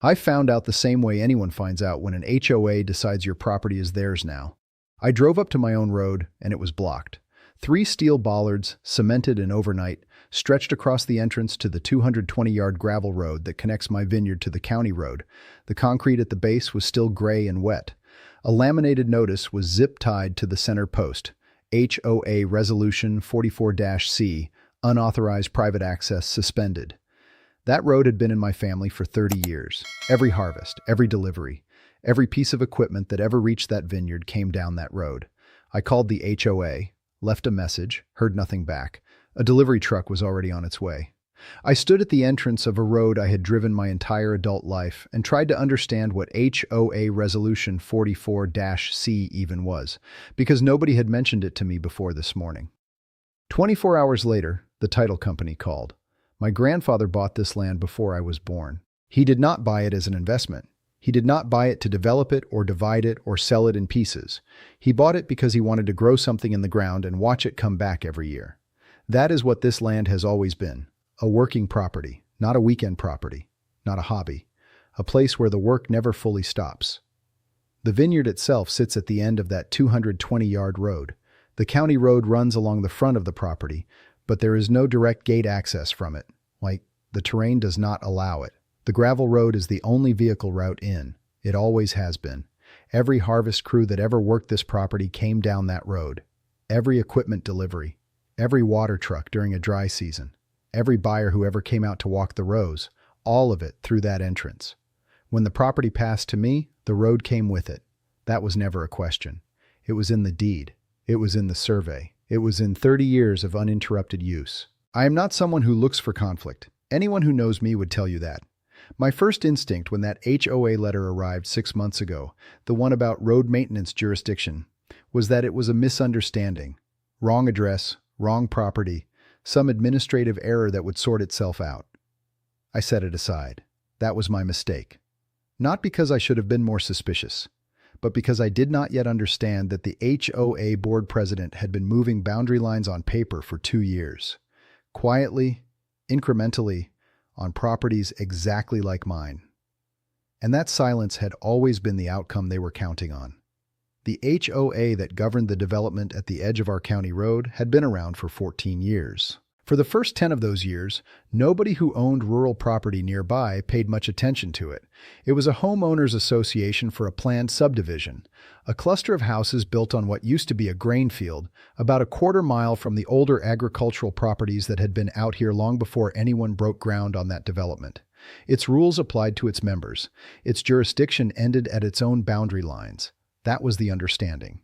I found out the same way anyone finds out when an HOA decides your property is theirs now. I drove up to my own road, and it was blocked. 3 steel bollards, cemented and overnight, stretched across the entrance to the 220-yard gravel road that connects my vineyard to the county road. The concrete at the base was still gray and wet. A laminated notice was zip-tied to the center post. HOA Resolution 44-C, unauthorized private access suspended. That road had been in my family for 30 years. Every harvest, every delivery, every piece of equipment that ever reached that vineyard came down that road. I called the HOA, left a message, heard nothing back. A delivery truck was already on its way. I stood at the entrance of a road I had driven my entire adult life and tried to understand what HOA Resolution 44-C even was, because nobody had mentioned it to me before this morning. 24 hours later, the title company called. My grandfather bought this land before I was born. He did not buy it as an investment. He did not buy it to develop it or divide it or sell it in pieces. He bought it because he wanted to grow something in the ground and watch it come back every year. That is what this land has always been. A working property, not a weekend property, not a hobby. A place where the work never fully stops. The vineyard itself sits at the end of that 220-yard road. The county road runs along the front of the property, but there is no direct gate access from it. The terrain does not allow it. The gravel road is the only vehicle route in. It always has been. Every harvest crew that ever worked this property came down that road. Every equipment delivery, every water truck during a dry season, every buyer who ever came out to walk the rows, all of it through that entrance. When the property passed to me, the road came with it. That was never a question. It was in the deed. It was in the survey. It was in 30 years of uninterrupted use. I am not someone who looks for conflict. Anyone who knows me would tell you that. My first instinct when that HOA letter arrived 6 months ago, the one about road maintenance jurisdiction, was that it was a misunderstanding. Wrong address, wrong property, some administrative error that would sort itself out. I set it aside. That was my mistake. Not because I should have been more suspicious, but because I did not yet understand that the HOA board president had been moving boundary lines on paper for 2 years. Quietly, incrementally, on properties exactly like mine. And that silence had always been the outcome they were counting on. The HOA that governed the development at the edge of our county road had been around for 14 years. For the first 10 of those years, nobody who owned rural property nearby paid much attention to it. It was a homeowners association for a planned subdivision, a cluster of houses built on what used to be a grain field, about a quarter mile from the older agricultural properties that had been out here long before anyone broke ground on that development. Its rules applied to its members. Its jurisdiction ended at its own boundary lines. That was the understanding.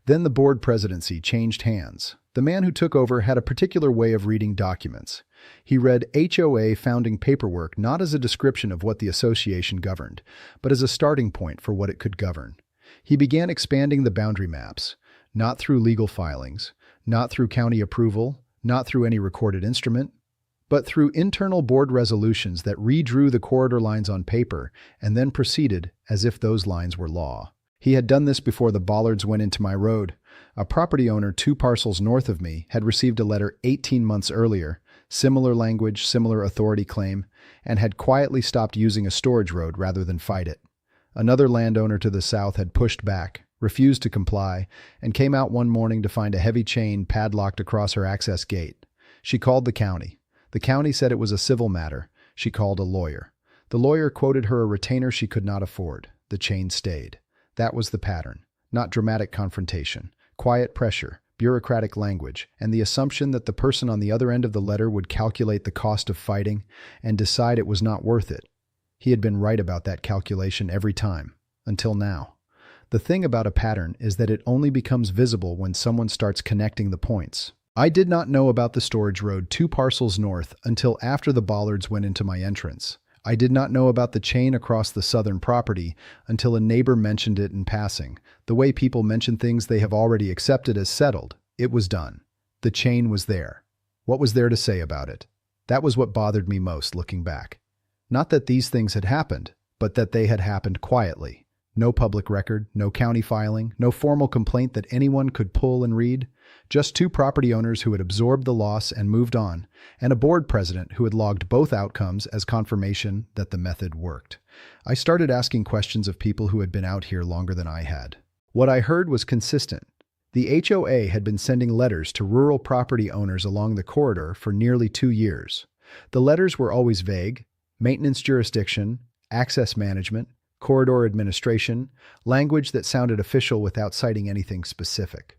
Then the board presidency changed hands. The man who took over had a particular way of reading documents. He read HOA founding paperwork not as a description of what the association governed, but as a starting point for what it could govern. He began expanding the boundary maps, not through legal filings, not through county approval, not through any recorded instrument, but through internal board resolutions that redrew the corridor lines on paper and then proceeded as if those lines were law. He had done this before the Bollards went into my road. A property owner 2 parcels north of me had received a letter 18 months earlier, similar language, similar authority claim, and had quietly stopped using a storage road rather than fight it. Another landowner to the south had pushed back, refused to comply, and came out one morning to find a heavy chain padlocked across her access gate. She called the county. The county said it was a civil matter. She called a lawyer. The lawyer quoted her a retainer she could not afford. The chain stayed. That was the pattern. Not dramatic confrontation, quiet pressure, bureaucratic language, and the assumption that the person on the other end of the letter would calculate the cost of fighting and decide it was not worth it. He had been right about that calculation every time, until now. The thing about a pattern is that it only becomes visible when someone starts connecting the points. I did not know about the storage road 2 parcels north until after the Bollards went into my entrance. I did not know about the chain across the southern property until a neighbor mentioned it in passing. The way people mention things they have already accepted as settled. It was done. The chain was there. What was there to say about it? That was what bothered me most looking back. Not that these things had happened, but that they had happened quietly. No public record, no county filing, no formal complaint that anyone could pull and read. Just two property owners who had absorbed the loss and moved on, and a board president who had logged both outcomes as confirmation that the method worked. I started asking questions of people who had been out here longer than I had. What I heard was consistent. The HOA had been sending letters to rural property owners along the corridor for nearly 2 years. The letters were always vague: maintenance jurisdiction, access management, corridor administration, language that sounded official without citing anything specific.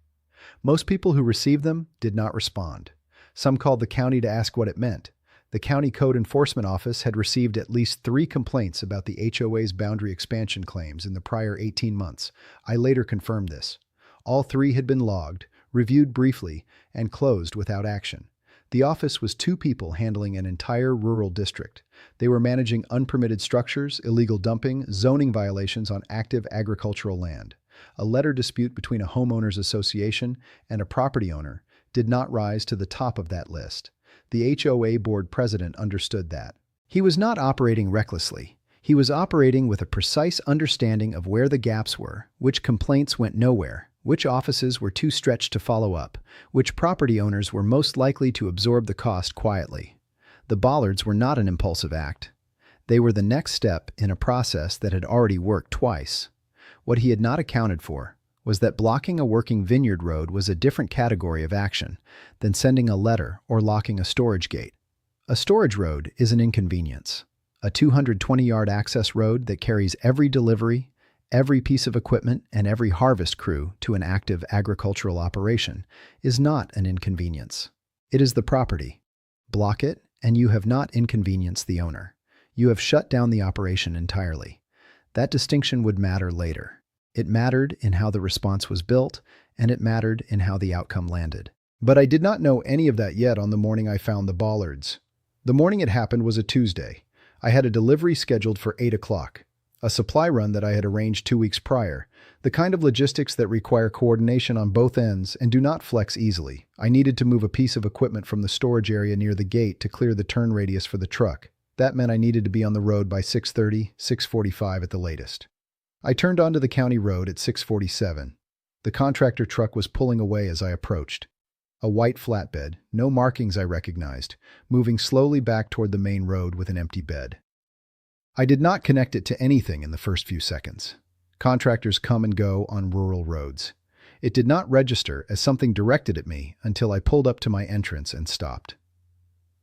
Most people who received them did not respond. Some called the county to ask what it meant. The county code enforcement office had received at least 3 complaints about the HOA's boundary expansion claims in the prior 18 months. I later confirmed this. All 3 had been logged, reviewed briefly, and closed without action. The office was 2 people handling an entire rural district. They were managing unpermitted structures, illegal dumping, zoning violations on active agricultural land. A letter dispute between a homeowners association and a property owner did not rise to the top of that list. The HOA board president understood that. He was not operating recklessly. He was operating with a precise understanding of where the gaps were, which complaints went nowhere, which offices were too stretched to follow up, which property owners were most likely to absorb the cost quietly. The Bollards were not an impulsive act. They were the next step in a process that had already worked twice. What he had not accounted for was that blocking a working Vineyard road was a different category of action than sending a letter or locking a storage gate. A storage road is an inconvenience. A 220-yard access road that carries every delivery, every piece of equipment, and every harvest crew to an active agricultural operation is not an inconvenience. It is the property. Block it, and you have not inconvenienced the owner. You have shut down the operation entirely. That distinction would matter later. It mattered in how the response was built, and it mattered in how the outcome landed. But I did not know any of that yet on the morning I found the Bollards. The morning it happened was a Tuesday. I had a delivery scheduled for 8 o'clock, a supply run that I had arranged 2 weeks prior, the kind of logistics that require coordination on both ends and do not flex easily. I needed to move a piece of equipment from the storage area near the gate to clear the turn radius for the truck. That meant I needed to be on the road by 6:30, 6:45 at the latest. I turned onto the county road at 6:47. The contractor truck was pulling away as I approached. A white flatbed, no markings I recognized, moving slowly back toward the main road with an empty bed. I did not connect it to anything in the first few seconds. Contractors come and go on rural roads. It did not register as something directed at me until I pulled up to my entrance and stopped.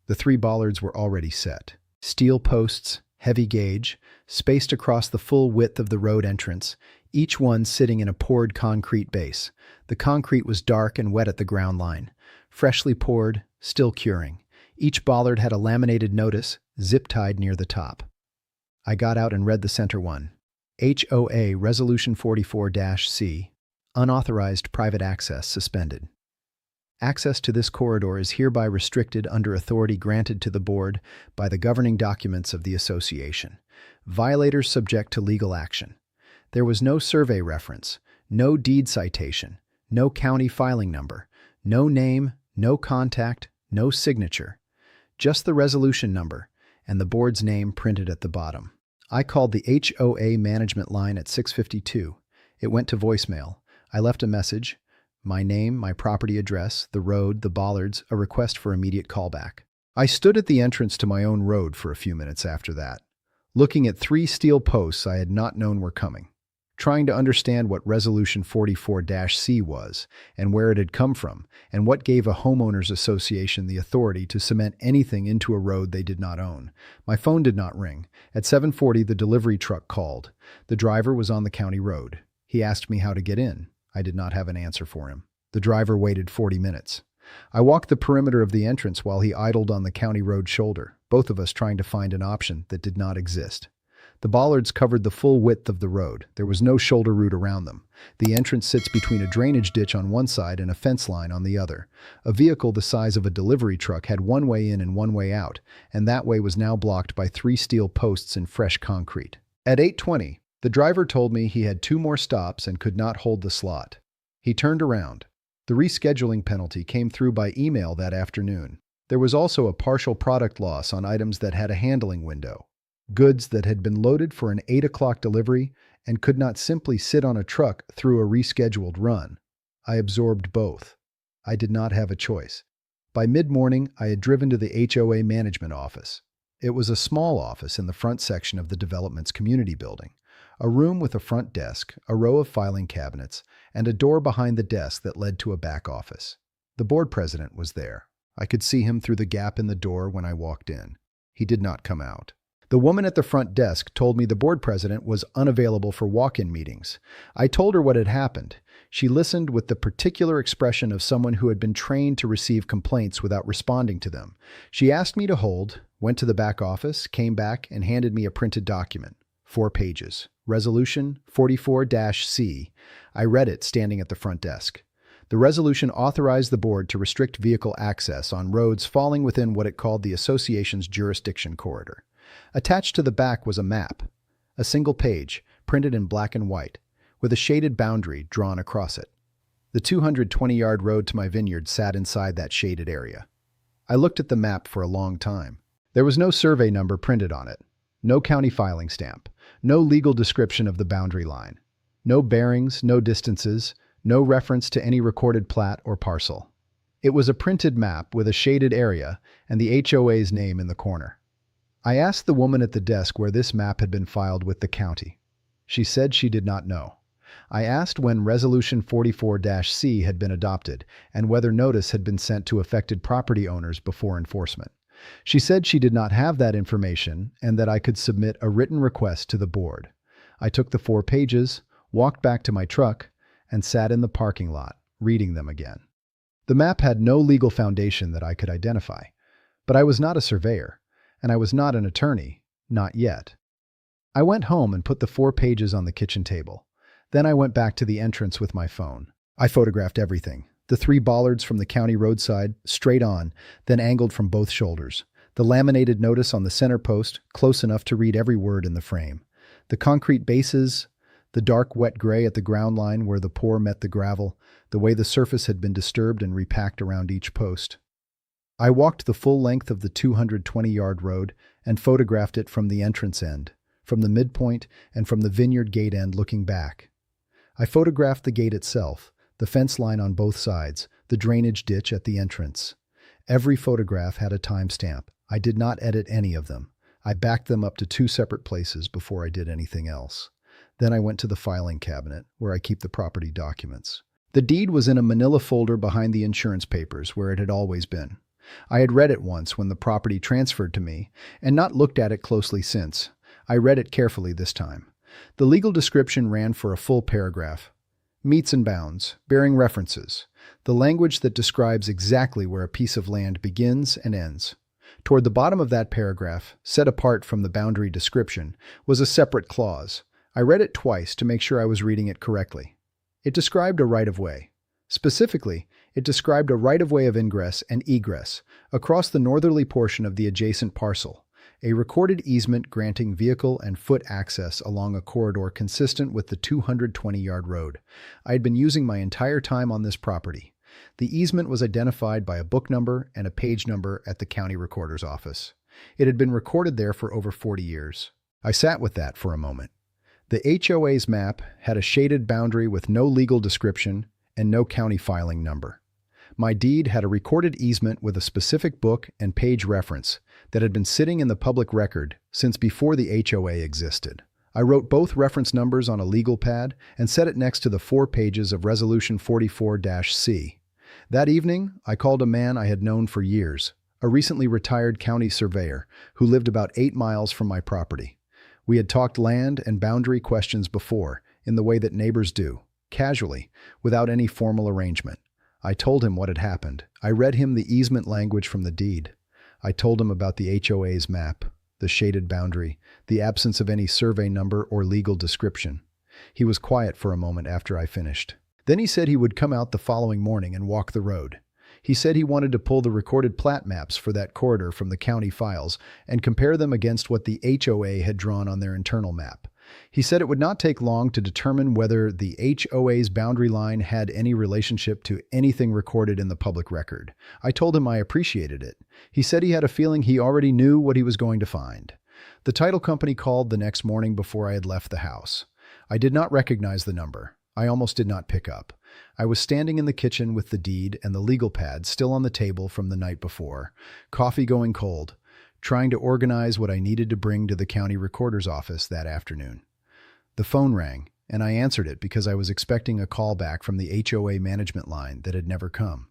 The 3 bollards were already set. Steel posts, heavy gauge, spaced across the full width of the road entrance, each one sitting in a poured concrete base. The concrete was dark and wet at the ground line, freshly poured, still curing. Each bollard had a laminated notice, zip-tied near the top. I got out and read the center one. HOA Resolution 44-C, unauthorized private access suspended. Access to this corridor is hereby restricted under authority granted to the board by the governing documents of the association. Violators subject to legal action. There was no survey reference, no deed citation, no county filing number, no name, no contact, no signature. Just the resolution number and the board's name printed at the bottom. I called the HOA management line at 6:52. It went to voicemail. I left a message. My name, my property address, the road, the bollards, a request for immediate callback. I stood at the entrance to my own road for a few minutes after that, looking at 3 steel posts I had not known were coming, trying to understand what Resolution 44-C was and where it had come from, and what gave a homeowners association the authority to cement anything into a road they did not own. My phone did not ring. At 7:40, the delivery truck called. The driver was on the county road. He asked me how to get in. I did not have an answer for him. The driver waited 40 minutes. I walked the perimeter of the entrance while he idled on the county road shoulder, both of us trying to find an option that did not exist. The bollards covered the full width of the road. There was no shoulder route around them. The entrance sits between a drainage ditch on one side and a fence line on the other. A vehicle the size of a delivery truck had one way in and one way out, and that way was now blocked by 3 steel posts in fresh concrete. At 8:20, the driver told me he had 2 more stops and could not hold the slot. He turned around. The rescheduling penalty came through by email that afternoon. There was also a partial product loss on items that had a handling window. Goods that had been loaded for an 8 o'clock delivery and could not simply sit on a truck through a rescheduled run. I absorbed both. I did not have a choice. By mid-morning, I had driven to the HOA management office. It was a small office in the front section of the development's community building. A room with a front desk, a row of filing cabinets, and a door behind the desk that led to a back office. The board president was there. I could see him through the gap in the door when I walked in. He did not come out. The woman at the front desk told me the board president was unavailable for walk-in meetings. I told her what had happened. She listened with the particular expression of someone who had been trained to receive complaints without responding to them. She asked me to hold, went to the back office, came back, and handed me a printed document. 4 pages. Resolution 44-C. I read it standing at the front desk. The resolution authorized the board to restrict vehicle access on roads falling within what it called the association's jurisdiction corridor. Attached to the back was a map, a single page, printed in black and white, with a shaded boundary drawn across it. The 220-yard road to my vineyard sat inside that shaded area. I looked at the map for a long time. There was no survey number printed on it, no county filing stamp, no legal description of the boundary line, no bearings, no distances, no reference to any recorded plat or parcel. It was a printed map with a shaded area and the HOA's name in the corner. I asked the woman at the desk where this map had been filed with the county. She said she did not know. I asked when Resolution 44-C had been adopted and whether notice had been sent to affected property owners before enforcement. She said she did not have that information and that I could submit a written request to the board. I took the 4 pages, walked back to my truck, and sat in the parking lot, reading them again. The map had no legal foundation that I could identify, but I was not a surveyor, and I was not an attorney, not yet. I went home and put the 4 pages on the kitchen table. Then I went back to the entrance with my phone. I photographed everything. The 3 bollards from the county roadside, straight on, then angled from both shoulders. The laminated notice on the center post, close enough to read every word in the frame. The concrete bases, the dark wet gray at the ground line where the pour met the gravel, the way the surface had been disturbed and repacked around each post. I walked the full length of the 220-yard road and photographed it from the entrance end, from the midpoint, and from the vineyard gate end looking back. I photographed the gate itself, the fence line on both sides, the drainage ditch at the entrance. Every photograph had a timestamp. I did not edit any of them. I backed them up to 2 separate places before I did anything else. Then I went to the filing cabinet, where I keep the property documents. The deed was in a manila folder behind the insurance papers, where it had always been. I had read it once when the property transferred to me, and not looked at it closely since. I read it carefully this time. The legal description ran for a full paragraph. Meets and bounds, bearing references, the language that describes exactly where a piece of land begins and ends. Toward the bottom of that paragraph, set apart from the boundary description, was a separate clause. I read it twice to make sure I was reading it correctly. It described a right-of-way. Specifically, it described a right-of-way of ingress and egress across the northerly portion of the adjacent parcel, a recorded easement granting vehicle and foot access along a corridor consistent with the 220-yard road. I had been using my entire time on this property. The easement was identified by a book number and a page number at the county recorder's office. It had been recorded there for over 40 years. I sat with that for a moment. The HOA's map had a shaded boundary with no legal description and no county filing number. My deed had a recorded easement with a specific book and page reference that had been sitting in the public record since before the HOA existed. I wrote both reference numbers on a legal pad and set it next to the 4 pages of Resolution 44-C. That evening, I called a man I had known for years, a recently retired county surveyor who lived about 8 miles from my property. We had talked land and boundary questions before, in the way that neighbors do, casually, without any formal arrangement. I told him what had happened. I read him the easement language from the deed. I told him about the HOA's map, the shaded boundary, the absence of any survey number or legal description. He was quiet for a moment after I finished. Then he said he would come out the following morning and walk the road. He said he wanted to pull the recorded plat maps for that corridor from the county files and compare them against what the HOA had drawn on their internal map. He said it would not take long to determine whether the HOA's boundary line had any relationship to anything recorded in the public record. I told him I appreciated it. He said he had a feeling he already knew what he was going to find. The title company called the next morning before I had left the house. I did not recognize the number. I almost did not pick up. I was standing in the kitchen with the deed and the legal pad still on the table from the night before, coffee going cold, trying to organize what I needed to bring to the county recorder's office that afternoon. The phone rang, and I answered it because I was expecting a call back from the HOA management line that had never come.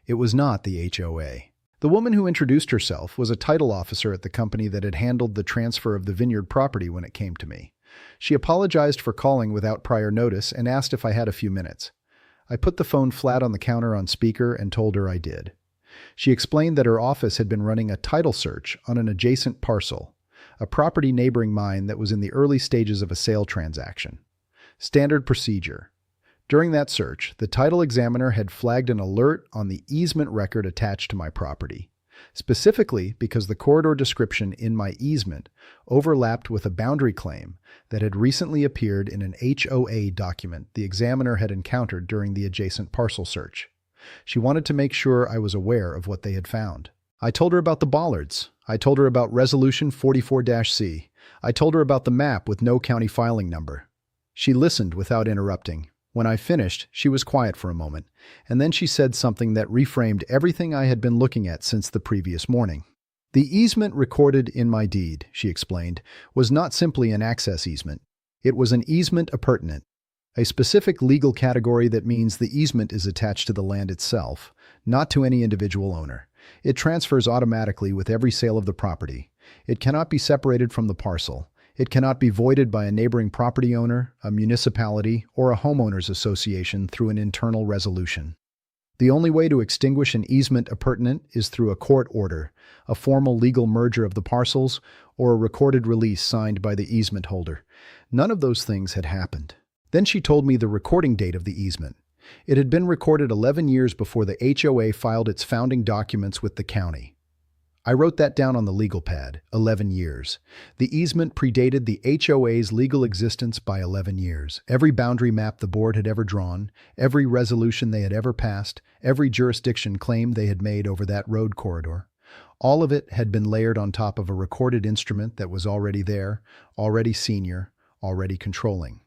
It was not the HOA. The woman who introduced herself was a title officer at the company that had handled the transfer of the Vineyard property when it came to me. She apologized for calling without prior notice and asked if I had a few minutes. I put the phone flat on the counter on speaker and told her I did. She explained that her office had been running a title search on an adjacent parcel, a property neighboring mine that was in the early stages of a sale transaction. Standard procedure. During that search, the title examiner had flagged an alert on the easement record attached to my property, specifically because the corridor description in my easement overlapped with a boundary claim that had recently appeared in an HOA document the examiner had encountered during the adjacent parcel search. She wanted to make sure I was aware of what they had found. I told her about the Bollards. I told her about Resolution 44-C. I told her about the map with no county filing number. She listened without interrupting. When I finished, she was quiet for a moment, and then she said something that reframed everything I had been looking at since the previous morning. The easement recorded in my deed, she explained, was not simply an access easement. It was an easement appurtenant, a specific legal category that means the easement is attached to the land itself, not to any individual owner. It transfers automatically with every sale of the property. It cannot be separated from the parcel. It cannot be voided by a neighboring property owner, a municipality, or a homeowners association through an internal resolution. The only way to extinguish an easement appurtenant is through a court order, a formal legal merger of the parcels, or a recorded release signed by the easement holder. None of those things had happened. Then she told me the recording date of the easement. It had been recorded 11 years before the HOA filed its founding documents with the county. I wrote that down on the legal pad, 11 years. The easement predated the HOA's legal existence by 11 years. Every boundary map the board had ever drawn, every resolution they had ever passed, every jurisdiction claim they had made over that road corridor, all of it had been layered on top of a recorded instrument that was already there, already senior, already controlling.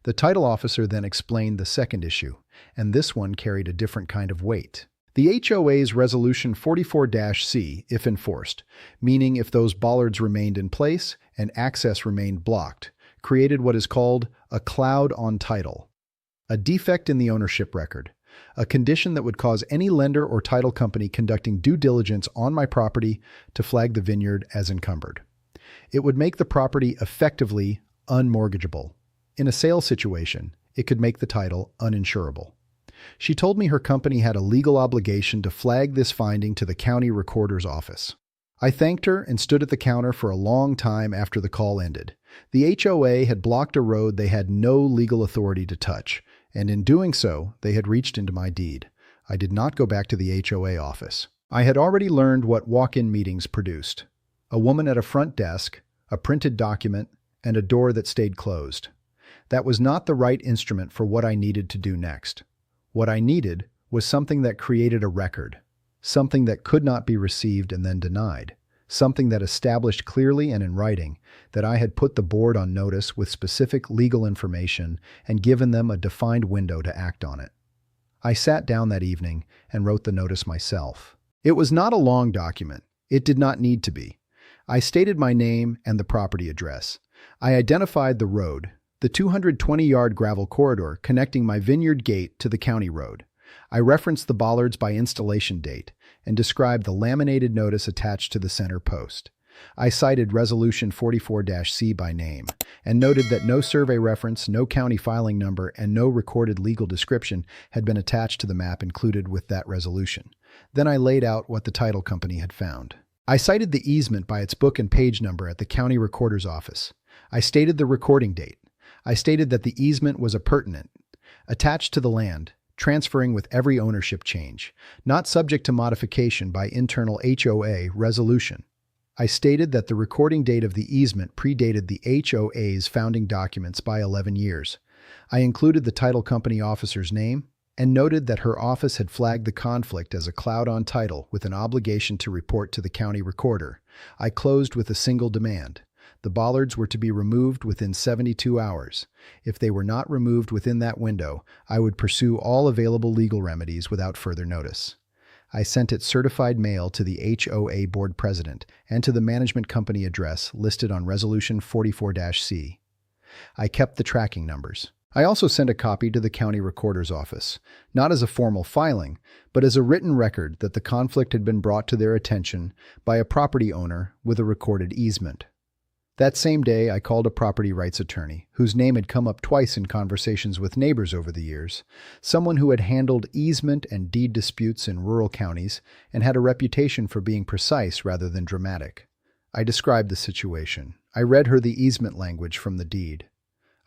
The title officer then explained the second issue, and this one carried a different kind of weight. The HOA's Resolution 44-C, if enforced, meaning if those bollards remained in place and access remained blocked, created what is called a cloud on title, a defect in the ownership record, a condition that would cause any lender or title company conducting due diligence on my property to flag the vineyard as encumbered. It would make the property effectively unmortgageable. In a sale situation, it could make the title uninsurable. She told me her company had a legal obligation to flag this finding to the county recorder's office. I thanked her and stood at the counter for a long time after the call ended. The HOA had blocked a road they had no legal authority to touch, and in doing so, they had reached into my deed. I did not go back to the HOA office. I had already learned what walk-in meetings produced: a woman at a front desk, a printed document, and a door that stayed closed. That was not the right instrument for what I needed to do next. What I needed was something that created a record, something that could not be received and then denied, something that established clearly and in writing that I had put the board on notice with specific legal information and given them a defined window to act on it. I sat down that evening and wrote the notice myself. It was not a long document. It did not need to be. I stated my name and the property address. I identified the road, the 220-yard gravel corridor connecting my vineyard gate to the county road. I referenced the bollards by installation date and described the laminated notice attached to the center post. I cited Resolution 44-C by name and noted that no survey reference, no county filing number, and no recorded legal description had been attached to the map included with that resolution. Then I laid out what the title company had found. I cited the easement by its book and page number at the county recorder's office. I stated the recording date. I stated that the easement was appurtenant, attached to the land, transferring with every ownership change, not subject to modification by internal HOA resolution. I stated that the recording date of the easement predated the HOA's founding documents by 11 years. I included the title company officer's name and noted that her office had flagged the conflict as a cloud on title with an obligation to report to the county recorder. I closed with a single demand. The bollards were to be removed within 72 hours. If they were not removed within that window, I would pursue all available legal remedies without further notice. I sent it certified mail to the HOA board president and to the management company address listed on Resolution 44-C. I kept the tracking numbers. I also sent a copy to the county recorder's office, not as a formal filing, but as a written record that the conflict had been brought to their attention by a property owner with a recorded easement. That same day, I called a property rights attorney, whose name had come up twice in conversations with neighbors over the years, someone who had handled easement and deed disputes in rural counties and had a reputation for being precise rather than dramatic. I described the situation. I read her the easement language from the deed.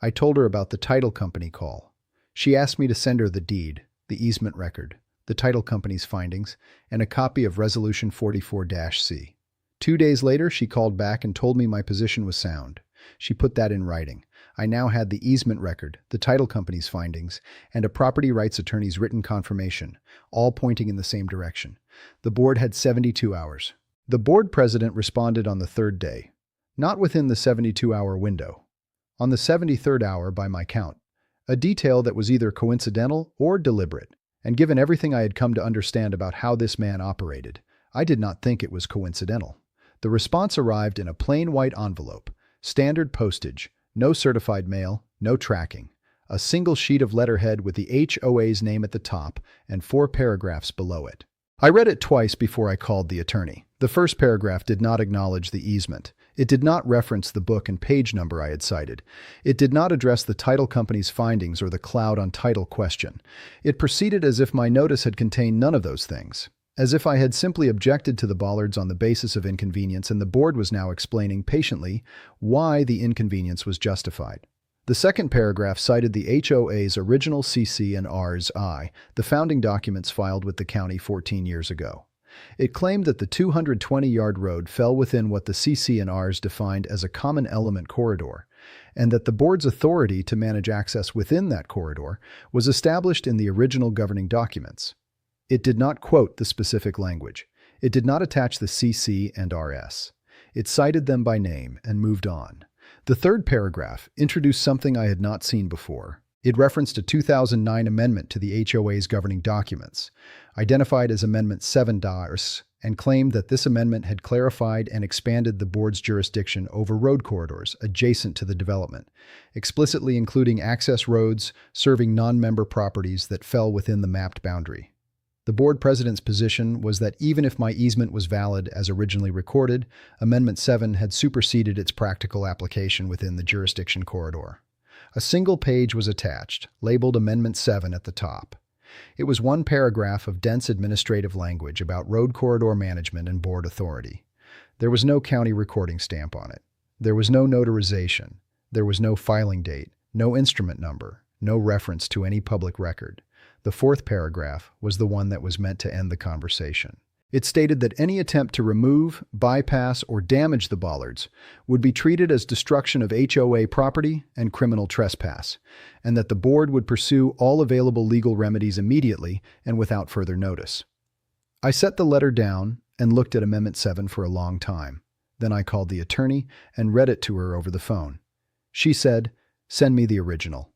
I told her about the title company call. She asked me to send her the deed, the easement record, the title company's findings, and a copy of Resolution 44-C. 2 days later, she called back and told me my position was sound. She put that in writing. I now had the easement record, the title company's findings, and a property rights attorney's written confirmation, all pointing in the same direction. The board had 72 hours. The board president responded on the third day, not within the 72-hour window. On the 73rd hour by my count, a detail that was either coincidental or deliberate, and given everything I had come to understand about how this man operated, I did not think it was coincidental. The response arrived in a plain white envelope, standard postage, no certified mail, no tracking, a single sheet of letterhead with the HOA's name at the top and 4 paragraphs below it. I read it twice before I called the attorney. The first paragraph did not acknowledge the easement. It did not reference the book and page number I had cited. It did not address the title company's findings or the cloud on title question. It proceeded as if my notice had contained none of those things, as if I had simply objected to the bollards on the basis of inconvenience and the board was now explaining patiently why the inconvenience was justified. The second paragraph cited the HOA's original CC and RSI, the founding documents filed with the county 14 years ago. It claimed that the 220-yard road fell within what the CC and Rs defined as a common element corridor, and that the board's authority to manage access within that corridor was established in the original governing documents. It did not quote the specific language. It did not attach the CC and RS. It cited them by name and moved on. The third paragraph introduced something I had not seen before. It referenced a 2009 amendment to the HOA's governing documents, identified as Amendment 7 DARS, and claimed that this amendment had clarified and expanded the board's jurisdiction over road corridors adjacent to the development, explicitly including access roads serving non-member properties that fell within the mapped boundary. The board president's position was that even if my easement was valid as originally recorded, Amendment 7 had superseded its practical application within the jurisdiction corridor. A single page was attached, labeled Amendment 7 at the top. It was one paragraph of dense administrative language about road corridor management and board authority. There was no county recording stamp on it. There was no notarization. There was no filing date, no instrument number, no reference to any public record. The fourth paragraph was the one that was meant to end the conversation. It stated that any attempt to remove, bypass, or damage the bollards would be treated as destruction of HOA property and criminal trespass, and that the board would pursue all available legal remedies immediately and without further notice. I set the letter down and looked at Amendment 7 for a long time. Then I called the attorney and read it to her over the phone. She said, "Send me the original."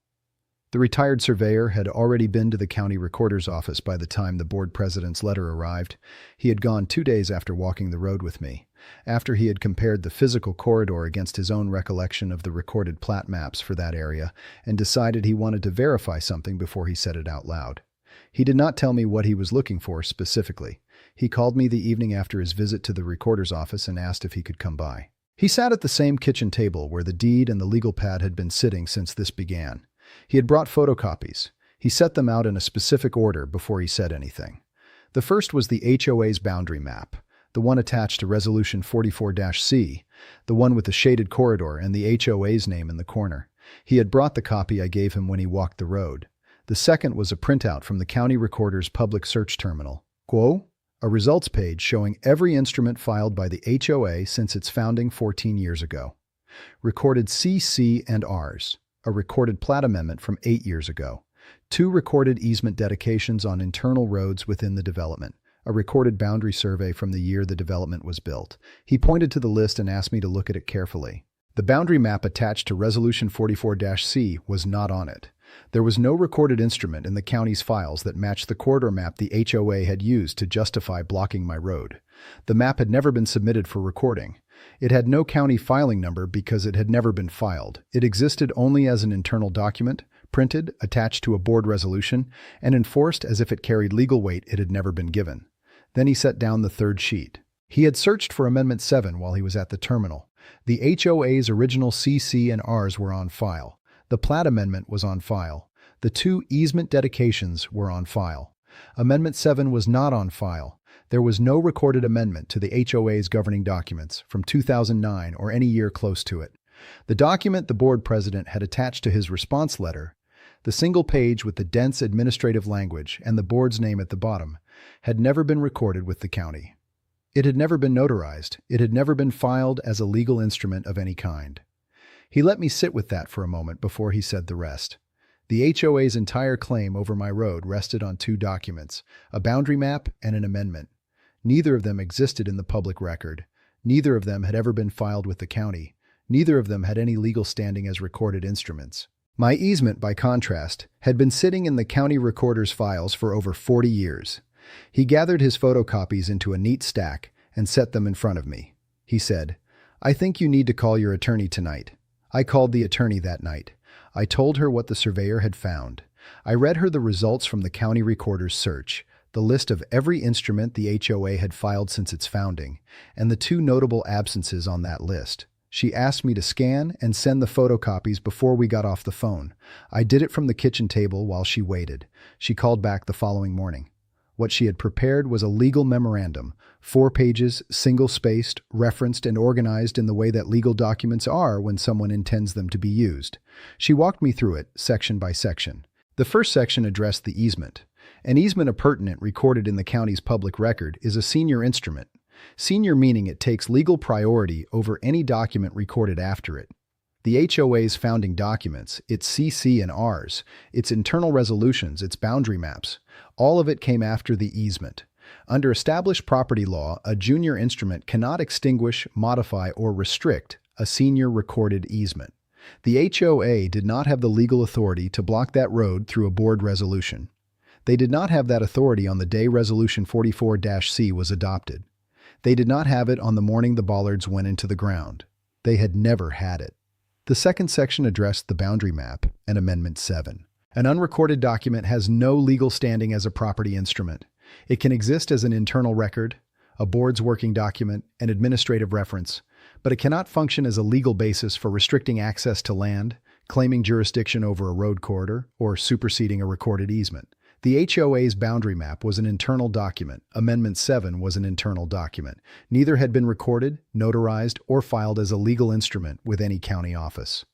The retired surveyor had already been to the county recorder's office by the time the board president's letter arrived. He had gone 2 days after walking the road with me, after he had compared the physical corridor against his own recollection of the recorded plat maps for that area and decided he wanted to verify something before he said it out loud. He did not tell me what he was looking for specifically. He called me the evening after his visit to the recorder's office and asked if he could come by. He sat at the same kitchen table where the deed and the legal pad had been sitting since this began. He had brought photocopies. He set them out in a specific order before he said anything. The first was the HOA's boundary map, the one attached to Resolution 44-C, the one with the shaded corridor and the HOA's name in the corner. He had brought the copy I gave him when he walked the road. The second was a printout from the county recorder's public search terminal. Quo? A results page showing every instrument filed by the HOA since its founding 14 years ago. Recorded CC and Rs. A recorded plat amendment from 8 years ago, 2 recorded easement dedications on internal roads within the development, a recorded boundary survey from the year the development was built. He pointed to the list and asked me to look at it carefully. The boundary map attached to Resolution 44-C was not on it. There was no recorded instrument in the county's files that matched the corridor map the HOA had used to justify blocking my road. The map had never been submitted for recording. It had no county filing number because it had never been filed. It existed only as an internal document, printed, attached to a board resolution, and enforced as if it carried legal weight it had never been given. Then he set down the third sheet. He had searched for Amendment 7 while he was at the terminal. The HOA's original CC and Rs were on file. The plat amendment was on file. The 2 easement dedications were on file. Amendment 7 was not on file. There was no recorded amendment to the HOA's governing documents from 2009 or any year close to it. The document the board president had attached to his response letter, the single page with the dense administrative language and the board's name at the bottom, had never been recorded with the county. It had never been notarized. It had never been filed as a legal instrument of any kind. He let me sit with that for a moment before he said the rest. The HOA's entire claim over my road rested on 2 documents, a boundary map and an amendment. Neither of them existed in the public record. Neither of them had ever been filed with the county. Neither of them had any legal standing as recorded instruments. My easement, by contrast, had been sitting in the county recorder's files for over 40 years. He gathered his photocopies into a neat stack and set them in front of me. He said, "I think you need to call your attorney tonight." I called the attorney that night. I told her what the surveyor had found. I read her the results from the county recorder's search, the list of every instrument the HOA had filed since its founding, and the 2 notable absences on that list. She asked me to scan and send the photocopies before we got off the phone. I did it from the kitchen table while she waited. She called back the following morning. What she had prepared was a legal memorandum, 4 pages, single-spaced, referenced, and organized in the way that legal documents are when someone intends them to be used. She walked me through it, section by section. The first section addressed the easement. An easement appurtenant recorded in the county's public record is a senior instrument. Senior meaning it takes legal priority over any document recorded after it. The HOA's founding documents, its CC and Rs, its internal resolutions, its boundary maps, all of it came after the easement. Under established property law, a junior instrument cannot extinguish, modify, or restrict a senior recorded easement. The HOA did not have the legal authority to block that road through a board resolution. They did not have that authority on the day Resolution 44-C was adopted. They did not have it on the morning the Bollards went into the ground. They had never had it. The second section addressed the boundary map and Amendment 7. An unrecorded document has no legal standing as a property instrument. It can exist as an internal record, a board's working document, an administrative reference, but it cannot function as a legal basis for restricting access to land, claiming jurisdiction over a road corridor, or superseding a recorded easement. The HOA's boundary map was an internal document. Amendment 7 was an internal document. Neither had been recorded, notarized, or filed as a legal instrument with any county office.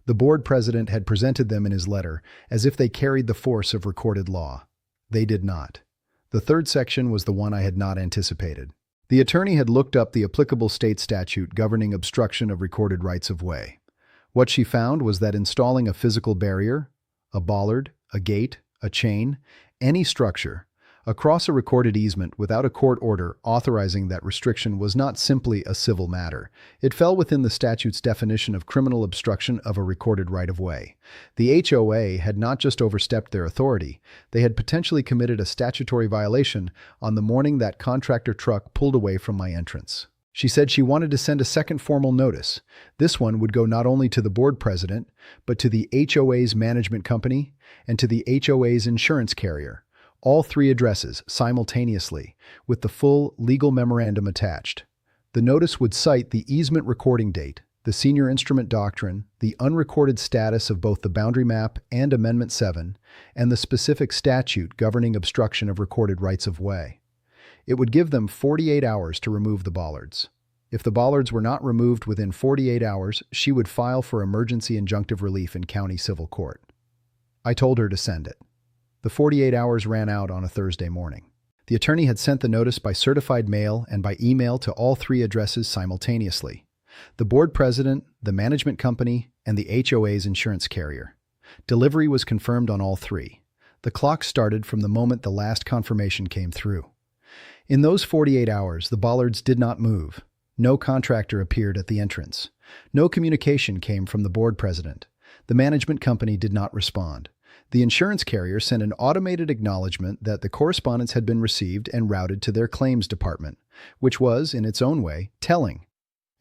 The board president had presented them in his letter as if they carried the force of recorded law. They did not. The third section was the one I had not anticipated. The attorney had looked up the applicable state statute governing obstruction of recorded rights of way. What she found was that installing a physical barrier, a bollard, a gate, a chain, any structure, across a recorded easement without a court order authorizing that restriction was not simply a civil matter. It fell within the statute's definition of criminal obstruction of a recorded right-of-way. The HOA had not just overstepped their authority, they had potentially committed a statutory violation on the morning that contractor truck pulled away from my entrance. She said she wanted to send a second formal notice. This one would go not only to the board president, but to the HOA's management company and to the HOA's insurance carrier. All 3 addresses simultaneously, with the full legal memorandum attached. The notice would cite the easement recording date, the senior instrument doctrine, the unrecorded status of both the boundary map and Amendment 7, and the specific statute governing obstruction of recorded rights of way. It would give them 48 hours to remove the bollards. If the bollards were not removed within 48 hours, she would file for emergency injunctive relief in county civil court. I told her to send it. The 48 hours ran out on a Thursday morning. The attorney had sent the notice by certified mail and by email to all 3 addresses simultaneously: the board president, the management company, and the HOA's insurance carrier. Delivery was confirmed on all 3. The clock started from the moment the last confirmation came through. In those 48 hours, the bollards did not move. No contractor appeared at the entrance. No communication came from the board president. The management company did not respond. The insurance carrier sent an automated acknowledgement that the correspondence had been received and routed to their claims department, which was, in its own way, telling.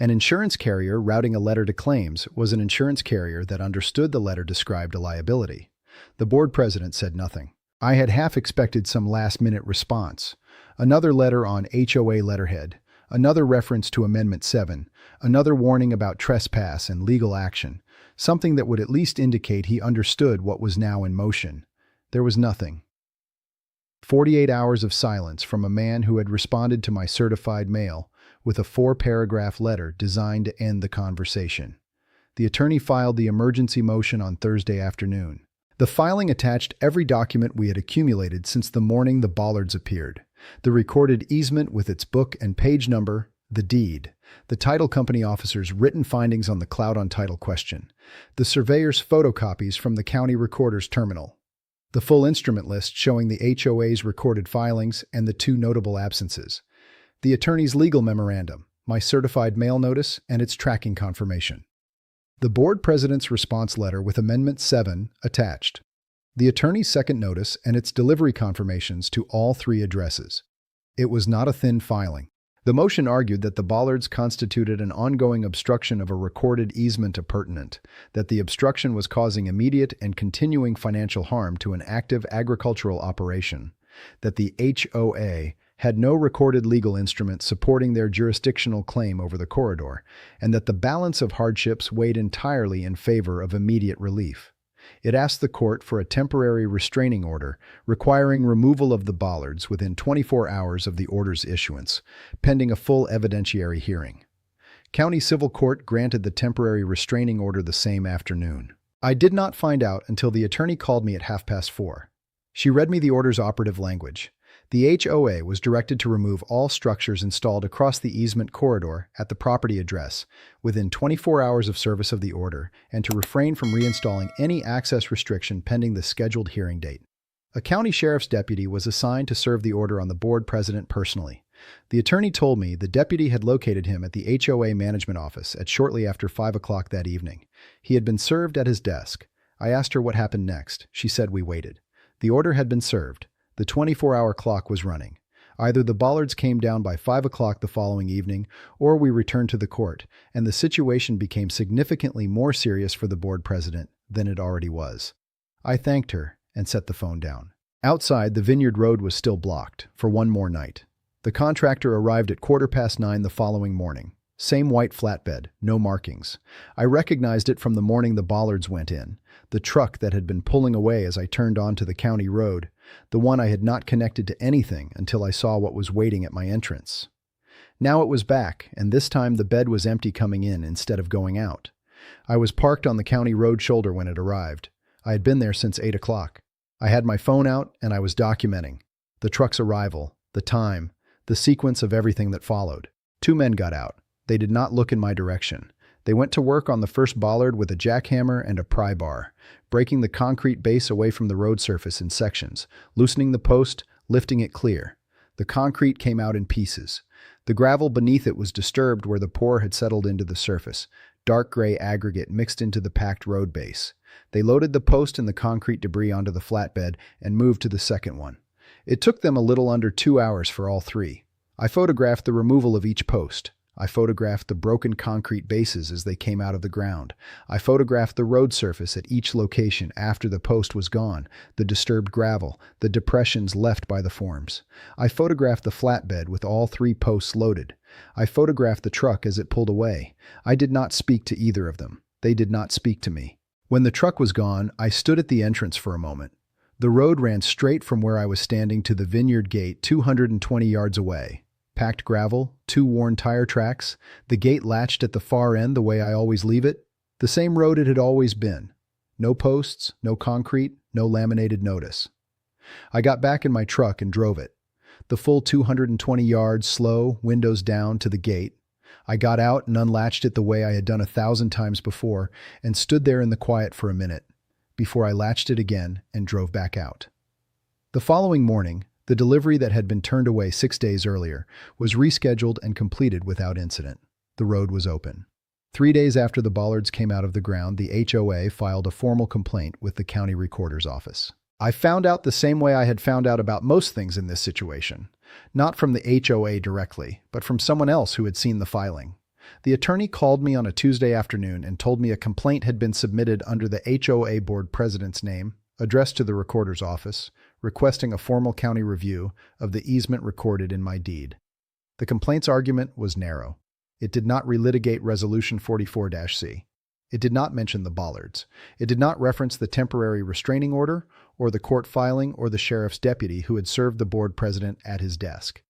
An insurance carrier routing a letter to claims was an insurance carrier that understood the letter described a liability. The board president said nothing. I had half expected some last-minute response. Another letter on HOA letterhead, another reference to Amendment 7, another warning about trespass and legal action, something that would at least indicate he understood what was now in motion. There was nothing. 48 hours of silence from a man who had responded to my certified mail with a 4-paragraph letter designed to end the conversation. The attorney filed the emergency motion on Thursday afternoon. The filing attached every document we had accumulated since the morning the Bollards appeared. The recorded easement with its book and page number, the deed, the title company officer's written findings on the cloud on title question, the surveyor's photocopies from the county recorder's terminal, the full instrument list showing the HOA's recorded filings and the 2 notable absences, the attorney's legal memorandum, my certified mail notice, and its tracking confirmation. The board president's response letter with Amendment 7 attached. The attorney's second notice and its delivery confirmations to all 3 addresses. It was not a thin filing. The motion argued that the Bollards constituted an ongoing obstruction of a recorded easement appurtenant, that the obstruction was causing immediate and continuing financial harm to an active agricultural operation, that the HOA had no recorded legal instrument supporting their jurisdictional claim over the corridor, and that the balance of hardships weighed entirely in favor of immediate relief. It asked the court for a temporary restraining order requiring removal of the Bollards within 24 hours of the order's issuance, pending a full evidentiary hearing. County Civil Court granted the temporary restraining order the same afternoon. I did not find out until the attorney called me at 4:30. She read me the order's operative language. The HOA was directed to remove all structures installed across the easement corridor at the property address within 24 hours of service of the order and to refrain from reinstalling any access restriction pending the scheduled hearing date. A county sheriff's deputy was assigned to serve the order on the board president personally. The attorney told me the deputy had located him at the HOA management office at shortly after 5 o'clock that evening. He had been served at his desk. I asked her what happened next. She said we waited. The order had been served. The 24-hour clock was running. Either the Bollards came down by 5 o'clock the following evening, or we returned to the court, and the situation became significantly more serious for the board president than it already was. I thanked her and set the phone down. Outside, the Vineyard road was still blocked for one more night. The contractor arrived at 9:15 the following morning. Same white flatbed, no markings. I recognized it from the morning the Bollards went in, the truck that had been pulling away as I turned onto the county road, the one I had not connected to anything until I saw what was waiting at my entrance. Now it was back, and this time the bed was empty coming in instead of going out. I was parked on the county road shoulder when it arrived. I had been there since 8 o'clock. I had my phone out, and I was documenting the truck's arrival, the time, the sequence of everything that followed. 2 men got out. They did not look in my direction. They went to work on the first bollard with a jackhammer and a pry bar, breaking the concrete base away from the road surface in sections, loosening the post, lifting it clear. The concrete came out in pieces. The gravel beneath it was disturbed where the pour had settled into the surface, dark gray aggregate mixed into the packed road base. They loaded the post and the concrete debris onto the flatbed and moved to the second one. It took them a little under 2 hours for all 3. I photographed the removal of each post. I photographed the broken concrete bases as they came out of the ground. I photographed the road surface at each location after the post was gone, the disturbed gravel, the depressions left by the forms. I photographed the flatbed with all 3 posts loaded. I photographed the truck as it pulled away. I did not speak to either of them. They did not speak to me. When the truck was gone, I stood at the entrance for a moment. The road ran straight from where I was standing to the Vineyard gate 220 yards away. Packed gravel, 2 worn tire tracks, the gate latched at the far end the way I always leave it, the same road it had always been. No posts, no concrete, no laminated notice. I got back in my truck and drove it. The full 220 yards, slow, windows down, to the gate. I got out and unlatched it the way I had done 1,000 times before and stood there in the quiet for a minute before I latched it again and drove back out. The following morning, the delivery that had been turned away 6 days earlier was rescheduled and completed without incident. The road was open. 3 days after the bollards came out of the ground, the HOA filed a formal complaint with the county recorder's office. I found out the same way I had found out about most things in this situation. Not from the HOA directly, but from someone else who had seen the filing. The attorney called me on a Tuesday afternoon and told me a complaint had been submitted under the HOA board president's name, addressed to the recorder's office, requesting a formal county review of the easement recorded in my deed. The complaint's argument was narrow. It did not relitigate Resolution 44-C. It did not mention the bollards. It did not reference the temporary restraining order or the court filing or the sheriff's deputy who had served the board president at his desk.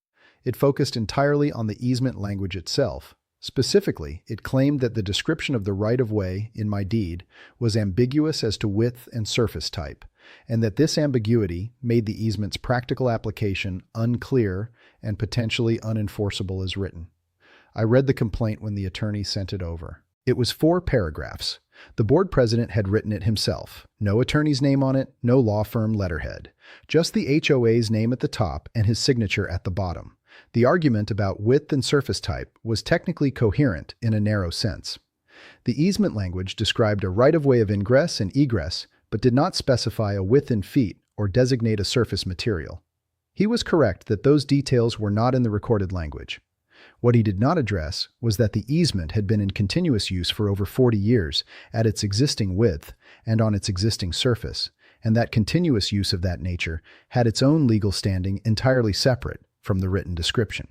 It focused entirely on the easement language itself. Specifically, it claimed that the description of the right-of-way in my deed was ambiguous as to width and surface type, and that this ambiguity made the easement's practical application unclear and potentially unenforceable as written. I read the complaint when the attorney sent it over. It was 4 paragraphs. The board president had written it himself. No attorney's name on it, no law firm letterhead. Just the HOA's name at the top and his signature at the bottom. The argument about width and surface type was technically coherent in a narrow sense. The easement language described a right-of-way of ingress and egress, but did not specify a width in feet or designate a surface material. He was correct that those details were not in the recorded language. What he did not address was that the easement had been in continuous use for over 40 years at its existing width and on its existing surface, and that continuous use of that nature had its own legal standing entirely separate from the written description.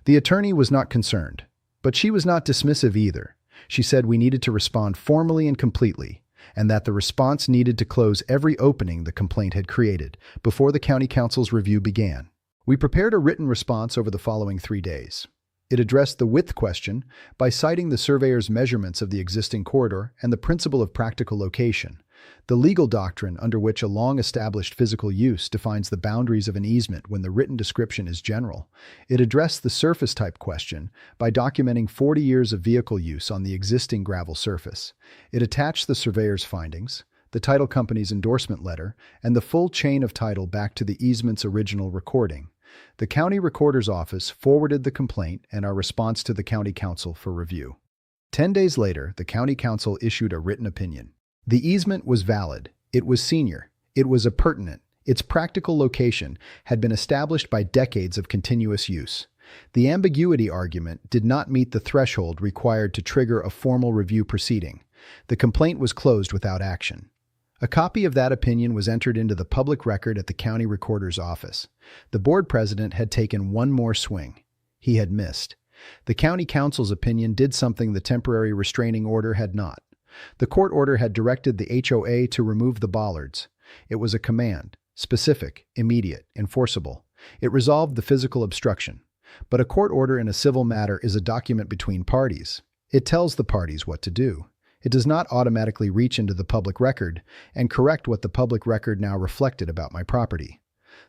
The attorney was not concerned, but she was not dismissive either. She said we needed to respond formally and completely, and that the response needed to close every opening the complaint had created before the county council's review began. We prepared a written response over the following 3 days. It addressed the width question by citing the surveyor's measurements of the existing corridor and the principle of practical location, the legal doctrine under which a long-established physical use defines the boundaries of an easement when the written description is general. It addressed the surface type question by documenting 40 years of vehicle use on the existing gravel surface. It attached the surveyor's findings, the title company's endorsement letter, and the full chain of title back to the easement's original recording. The county recorder's office forwarded the complaint and our response to the county council for review. 10 days later, the county council issued a written opinion. The easement was valid. It was senior. It was appurtenant. Its practical location had been established by decades of continuous use. The ambiguity argument did not meet the threshold required to trigger a formal review proceeding. The complaint was closed without action. A copy of that opinion was entered into the public record at the county recorder's office. The board president had taken one more swing. He had missed. The county council's opinion did something the temporary restraining order had not. The court order had directed the HOA to remove the bollards. It was a command, specific, immediate, enforceable. It resolved the physical obstruction. But a court order in a civil matter is a document between parties. It tells the parties what to do. It does not automatically reach into the public record and correct what the public record now reflected about my property.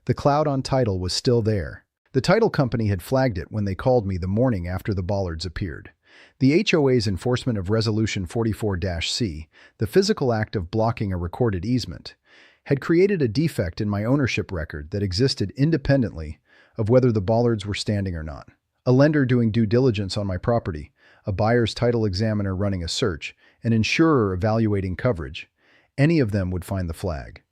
The cloud on title was still there. The title company had flagged it when they called me the morning after the bollards appeared. The HOA's enforcement of Resolution 44-C, the physical act of blocking a recorded easement, had created a defect in my ownership record that existed independently of whether the bollards were standing or not. A lender doing due diligence on my property, a buyer's title examiner running a search, an insurer evaluating coverage, any of them would find the flag.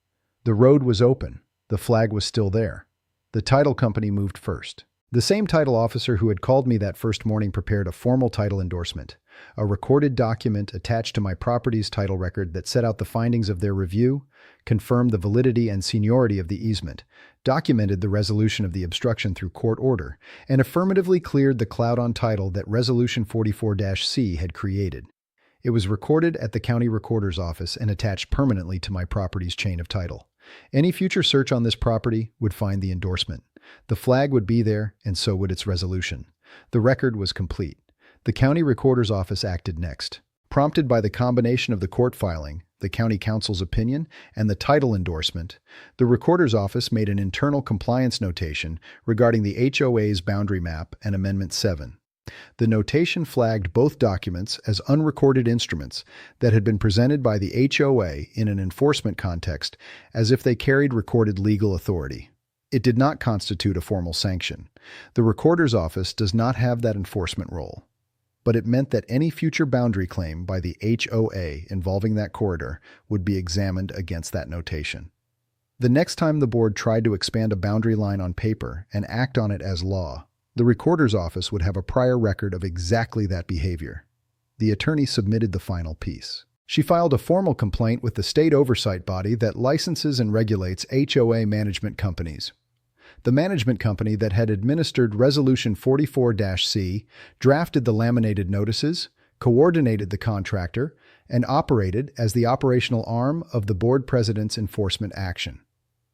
The road was open. The flag was still there. The title company moved first. The same title officer who had called me that first morning prepared a formal title endorsement, a recorded document attached to my property's title record that set out the findings of their review, confirmed the validity and seniority of the easement, documented the resolution of the obstruction through court order, and affirmatively cleared the cloud on title that Resolution 44-C had created. It was recorded at the county recorder's office and attached permanently to my property's chain of title. Any future search on this property would find the endorsement. The flag would be there, and so would its resolution. The record was complete. The county recorder's office acted next. Prompted by the combination of the court filing, the county council's opinion, and the title endorsement, the recorder's office made an internal compliance notation regarding the HOA's boundary map and Amendment 7. The notation flagged both documents as unrecorded instruments that had been presented by the HOA in an enforcement context as if they carried recorded legal authority. It did not constitute a formal sanction. The recorder's office does not have that enforcement role. but it meant that any future boundary claim by the HOA involving that corridor would be examined against that notation. The next time the board tried to expand a boundary line on paper and act on it as law, the recorder's office would have a prior record of exactly that behavior. The attorney submitted the final piece. She filed a formal complaint with the state oversight body that licenses and regulates HOA management companies. The management company that had administered Resolution 44-C, drafted the laminated notices, coordinated the contractor, and operated as the operational arm of the board president's enforcement action.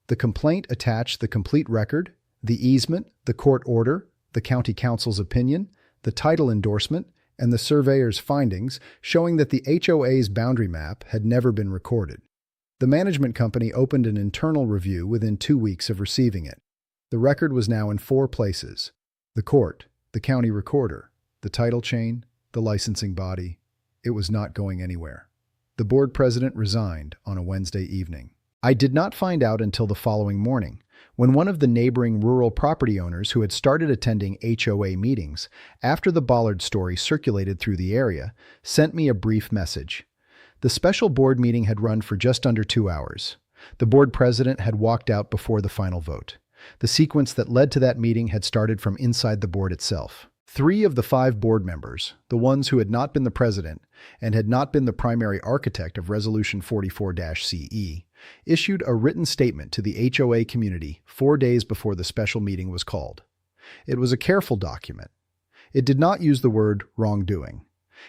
The complaint attached the complete record, the easement, the court order, the county council's opinion, the title endorsement, and the surveyor's findings, showing that the HOA's boundary map had never been recorded. The management company opened an internal review within 2 weeks of receiving it. The record was now in 4 places: the court, the county recorder, the title chain, the licensing body. It was not going anywhere. The board president resigned on a Wednesday evening. I did not find out until the following morning, when one of the neighboring rural property owners who had started attending HOA meetings after the Bollards story circulated through the area sent me a brief message. The special board meeting had run for just under 2 hours. The board president had walked out before the final vote. The sequence that led to that meeting had started from inside the board itself. 3 of the 5 board members, the ones who had not been the president and had not been the primary architect of Resolution 44-CE, issued a written statement to the HOA community 4 days before the special meeting was called. It was a careful document. It did not use the word wrongdoing.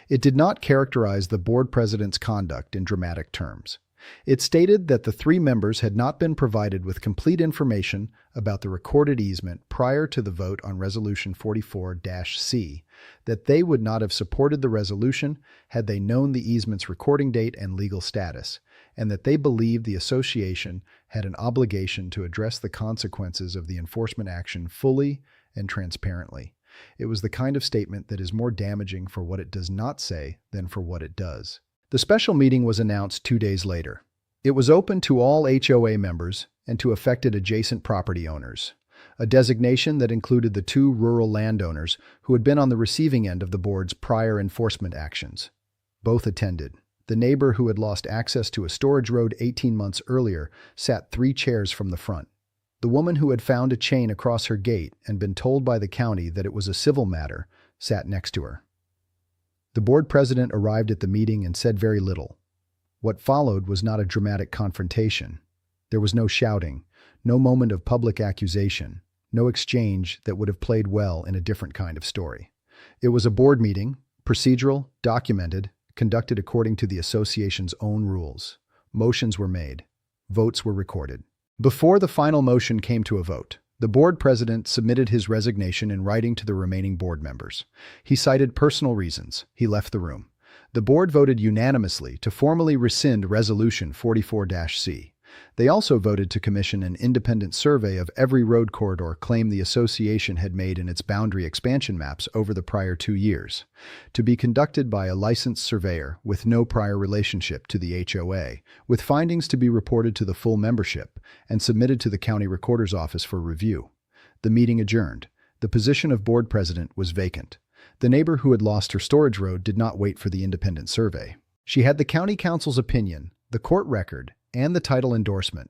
It did not characterize the board president's conduct in dramatic terms. It stated that the 3 members had not been provided with complete information about the recorded easement prior to the vote on Resolution 44-C, that they would not have supported the resolution had they known the easement's recording date and legal status, and that they believed the association had an obligation to address the consequences of the enforcement action fully and transparently. It was the kind of statement that is more damaging for what it does not say than for what it does. The special meeting was announced 2 days later. It was open to all HOA members and to affected adjacent property owners, a designation that included the 2 rural landowners who had been on the receiving end of the board's prior enforcement actions. Both attended. The neighbor who had lost access to a storage road 18 months earlier sat 3 chairs from the front. The woman who had found a chain across her gate and been told by the county that it was a civil matter sat next to her. The board president arrived at the meeting and said very little. What followed was not a dramatic confrontation. There was no shouting, no moment of public accusation, no exchange that would have played well in a different kind of story. It was a board meeting, procedural, documented, conducted according to the association's own rules. Motions were made. Votes were recorded. Before the final motion came to a vote, the board president submitted his resignation in writing to the remaining board members. He cited personal reasons. He left the room. The board voted unanimously to formally rescind Resolution 44-C. They also voted to commission an independent survey of every road corridor claim the association had made in its boundary expansion maps over the prior 2 years, to be conducted by a licensed surveyor with no prior relationship to the HOA, with findings to be reported to the full membership and submitted to the county recorder's office for review. The meeting adjourned. The position of board president was vacant. The neighbor who had lost her storage road did not wait for the independent survey. She had the county council's opinion, the court record, and the title endorsement.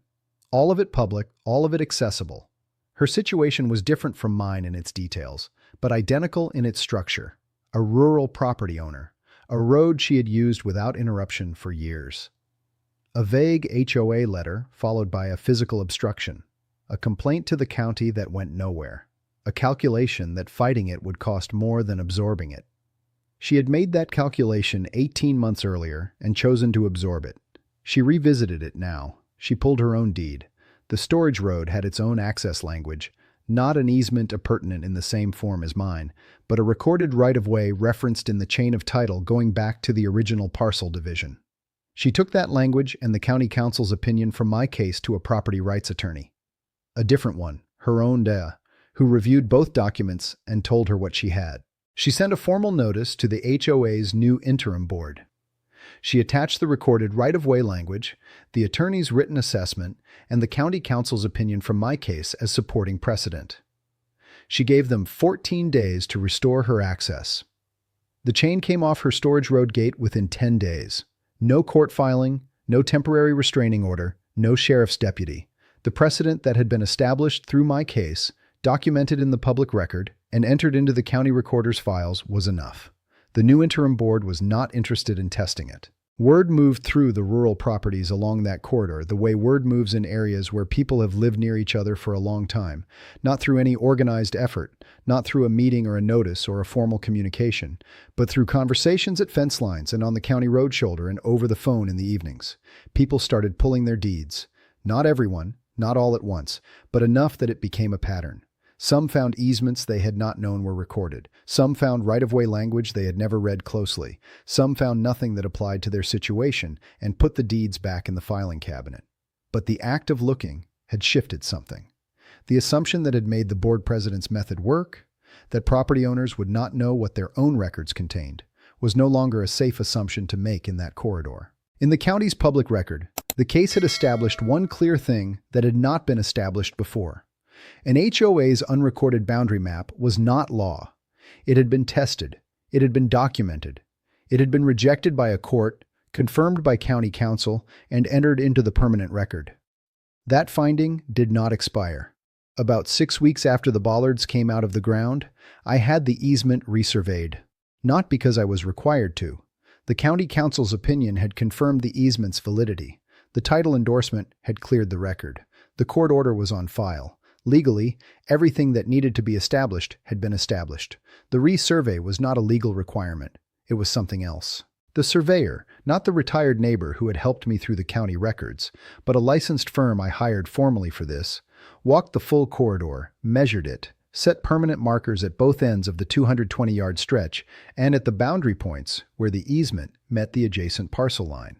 All of it public, all of it accessible. Her situation was different from mine in its details, but identical in its structure. A rural property owner, a road she had used without interruption for years. A vague HOA letter followed by a physical obstruction. A complaint to the county that went nowhere. A calculation that fighting it would cost more than absorbing it. She had made that calculation 18 months earlier and chosen to absorb it. She revisited it now. She pulled her own deed. The storage road had its own access language, not an easement appurtenant in the same form as mine, but a recorded right-of-way referenced in the chain of title going back to the original parcel division. She took that language and the county council's opinion from my case to a property rights attorney. A different one, her own who reviewed both documents and told her what she had. She sent a formal notice to the HOA's new interim board. She attached the recorded right-of-way language, the attorney's written assessment, and the county council's opinion from my case as supporting precedent. She gave them 14 days to restore her access. The chain came off her storage road gate within 10 days. No court filing, no temporary restraining order, no sheriff's deputy. The precedent that had been established through my case, documented in the public record, and entered into the county recorder's files was enough. The new interim board was not interested in testing it. Word moved through the rural properties along that corridor the way word moves in areas where people have lived near each other for a long time, not through any organized effort, not through a meeting or a notice or a formal communication, but through conversations at fence lines and on the county road shoulder and over the phone in the evenings. People started pulling their deeds. Not everyone, not all at once, but enough that it became a pattern. Some found easements they had not known were recorded. Some found right-of-way language they had never read closely. Some found nothing that applied to their situation and put the deeds back in the filing cabinet. But the act of looking had shifted something. The assumption that had made the board president's method work, that property owners would not know what their own records contained, was no longer a safe assumption to make in that corridor. In the county's public record, the case had established one clear thing that had not been established before. An HOA's unrecorded boundary map was not law. It had been tested. It had been documented. It had been rejected by a court, confirmed by county council, and entered into the permanent record. That finding did not expire. About 6 weeks after the Bollards came out of the ground, I had the easement resurveyed. Not because I was required to. The county council's opinion had confirmed the easement's validity. The title endorsement had cleared the record. The court order was on file. Legally, everything that needed to be established had been established. The resurvey was not a legal requirement. It was something else. The surveyor, not the retired neighbor who had helped me through the county records, but a licensed firm I hired formally for this, walked the full corridor, measured it, set permanent markers at both ends of the 220-yard stretch and at the boundary points where the easement met the adjacent parcel line.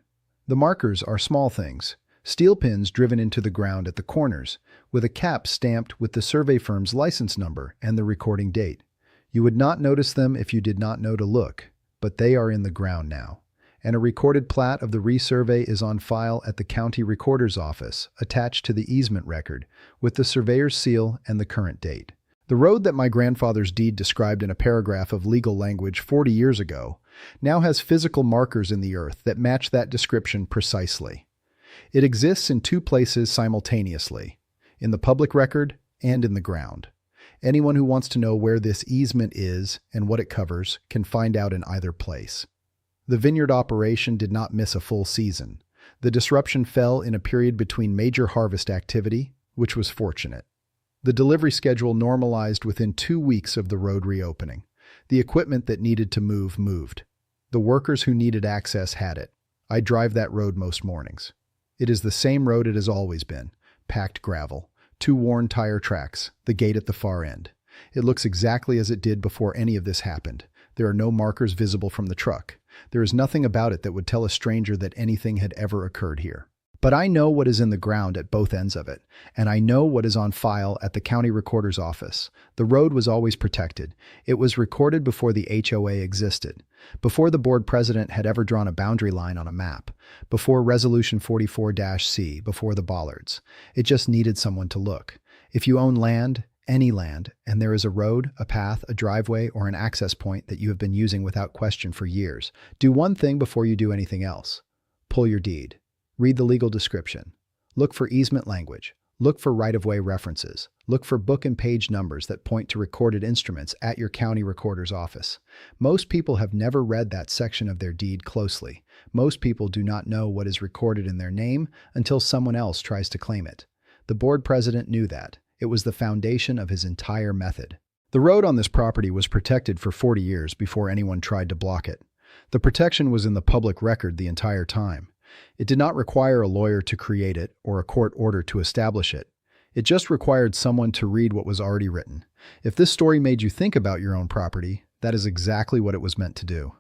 The markers are small things. Steel pins driven into the ground at the corners, with a cap stamped with the survey firm's license number and the recording date. You would not notice them if you did not know to look, but they are in the ground now. And a recorded plat of the resurvey is on file at the county recorder's office, attached to the easement record, with the surveyor's seal and the current date. The road that my grandfather's deed described in a paragraph of legal language 40 years ago now has physical markers in the earth that match that description precisely. It exists in two places simultaneously, in the public record and in the ground. Anyone who wants to know where this easement is and what it covers can find out in either place. The Vineyard operation did not miss a full season. The disruption fell in a period between major harvest activity, which was fortunate. The delivery schedule normalized within 2 weeks of the road reopening. The equipment that needed to move moved. The workers who needed access had it. I drive that road most mornings. It is the same road it has always been, packed gravel, 2 worn tire tracks, the gate at the far end. It looks exactly as it did before any of this happened. There are no markers visible from the truck. There is nothing about it that would tell a stranger that anything had ever occurred here. But I know what is in the ground at both ends of it, and I know what is on file at the county recorder's office. The road was always protected. It was recorded before the HOA existed, before the board president had ever drawn a boundary line on a map, before Resolution 44-C, before the Bollards. It just needed someone to look. If you own land, any land, and there is a road, a path, a driveway, or an access point that you have been using without question for years, do one thing before you do anything else. Pull your deed. Read the legal description. Look for easement language. Look for right-of-way references. Look for book and page numbers that point to recorded instruments at your county recorder's office. Most people have never read that section of their deed closely. Most people do not know what is recorded in their name until someone else tries to claim it. The board president knew that. It was the foundation of his entire method. The road on this property was protected for 40 years before anyone tried to block it. The protection was in the public record the entire time. It did not require a lawyer to create it or a court order to establish it. It just required someone to read what was already written. If this story made you think about your own property, that is exactly what it was meant to do.